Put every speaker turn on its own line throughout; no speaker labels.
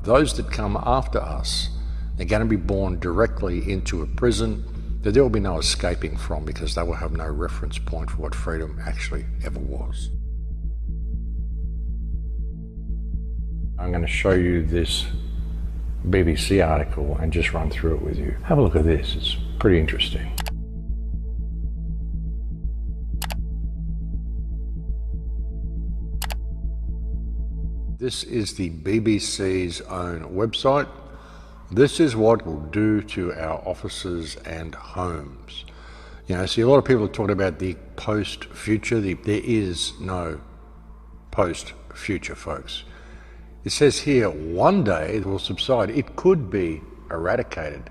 Those that come after us, they're going to be born directly into a prison that there will be no escaping from, because they will have no reference point for what freedom actually ever was. I'm going to show you this BBC article and just run through it with you. Have a look at this, it's pretty interesting. This is the BBC's own website. This is what will do to our offices and homes. You know, see, a lot of people are talking about the post-future. There is no post-future, folks. It says here, one day it will subside. It could be eradicated.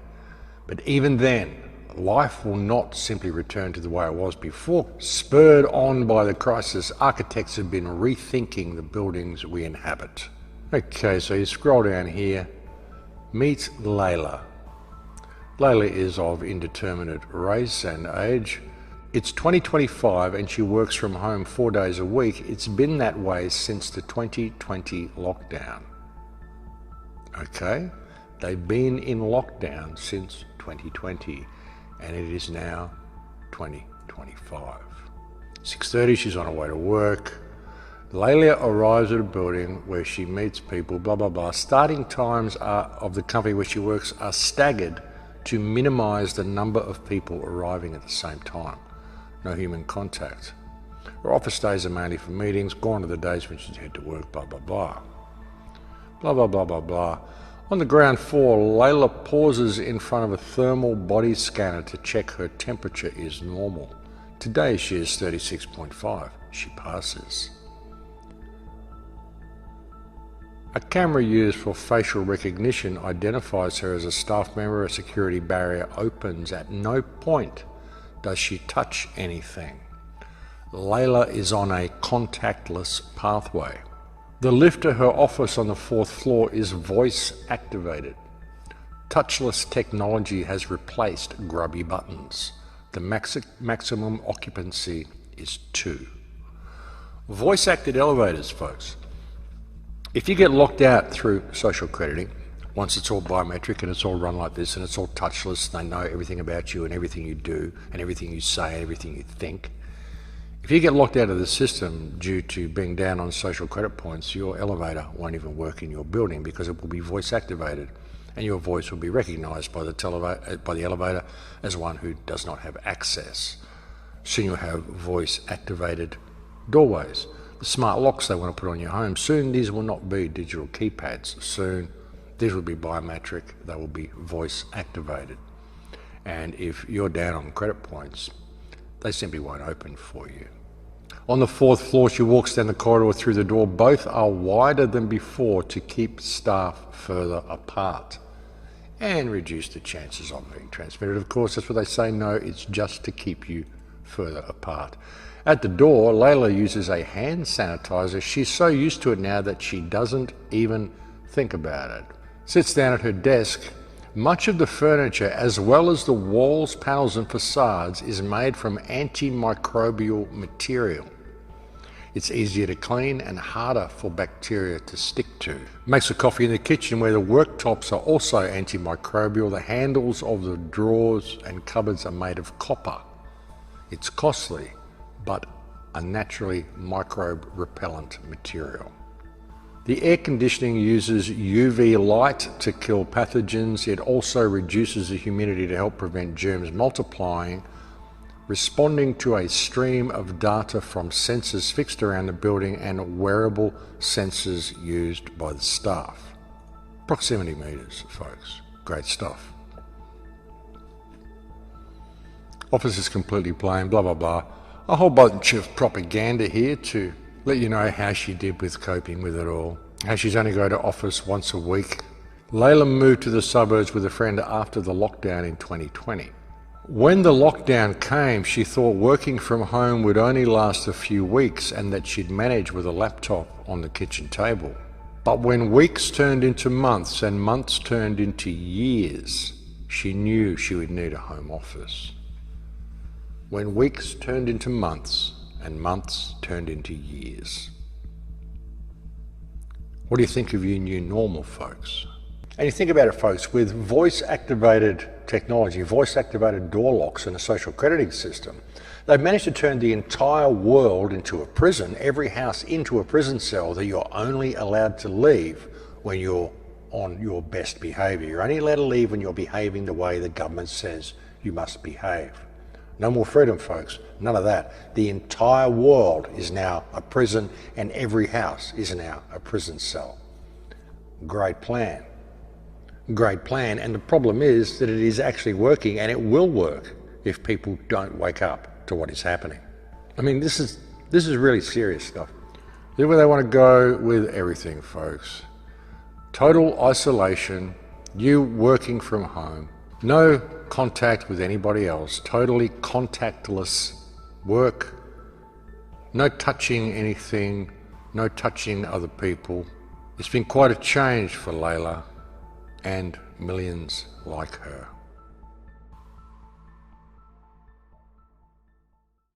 But even then, life will not simply return to the way it was before. Spurred on by the crisis, architects have been rethinking the buildings we inhabit. Okay, so you scroll down here. Meet Layla. Layla is of indeterminate race and age. It's 2025 and she works from home 4 days a week. It's been that way since the 2020 lockdown. Okay, they've been in lockdown since 2020 and it is now 2025. 6:30, she's on her way to work. Layla arrives at a building where she meets people, blah, blah, blah. Starting times of the company where she works are staggered to minimize the number of people arriving at the same time. No human contact. Her office days are mainly for meetings, gone are the days when she'd head to work, blah, blah, blah. Blah, blah, blah, blah, blah. On the ground floor, Layla pauses in front of a thermal body scanner to check her temperature is normal. Today she is 36.5. She passes. A camera used for facial recognition identifies her as a staff member. A security barrier opens. At no point does she touch anything. Layla is on a contactless pathway. The lift to her office on the 4th floor is voice activated. Touchless technology has replaced grubby buttons. The maximum occupancy is 2. Voice acted elevators, folks. If you get locked out through social crediting, once it's all biometric and it's all run like this and it's all touchless, they know everything about you and everything you do and everything you say and everything you think. If you get locked out of the system due to being down on social credit points, your elevator won't even work in your building because it will be voice activated and your voice will be recognised by the elevator as one who does not have access. Soon you'll have voice activated doorways. The smart locks they want to put on your home, soon these will not be digital keypads. Soon these will be biometric, they will be voice activated. And if you're down on credit points, they simply won't open for you. On the 4th floor, she walks down the corridor through the door. Both are wider than before to keep staff further apart and reduce the chances of being transmitted. Of course, that's what they say. No, it's just to keep you further apart. At the door, Layla uses a hand sanitizer. She's so used to it now that she doesn't even think about it. Sits down at her desk. Much of the furniture, as well as the walls, panels and facades, is made from antimicrobial material. It's easier to clean and harder for bacteria to stick to. Makes her coffee in the kitchen where the worktops are also antimicrobial. The handles of the drawers and cupboards are made of copper. It's costly, but a naturally microbe repellent material. The air conditioning uses UV light to kill pathogens. It also reduces the humidity to help prevent germs multiplying, responding to a stream of data from sensors fixed around the building and wearable sensors used by the staff. Proximity meters, folks. Great stuff. Office is completely plain, blah, blah, blah. A whole bunch of propaganda here to let you know how she did with coping with it all. How she's only going to office once a week. Layla moved to the suburbs with a friend after the lockdown in 2020. When the lockdown came, she thought working from home would only last a few weeks and that she'd manage with a laptop on the kitchen table. But when weeks turned into months and months turned into years, she knew she would need a home office. When weeks turned into months and months turned into years. What do you think of your new normal, folks? And you think about it, folks, with voice-activated technology, voice-activated door locks and a social crediting system, they've managed to turn the entire world into a prison, every house into a prison cell that you're only allowed to leave when you're on your best behaviour. You're only allowed to leave when you're behaving the way the government says you must behave. No more freedom, folks. None of that. The entire world is now a prison and every house is now a prison cell. Great plan. Great plan. And the problem is that it is actually working, and it will work if people don't wake up to what is happening. I mean, this is really serious stuff. This is where they want to go with everything, folks. Total isolation, you working from home, no contact with anybody else, totally contactless work, no touching anything, no touching other people. It's been quite a change for Layla and millions like her.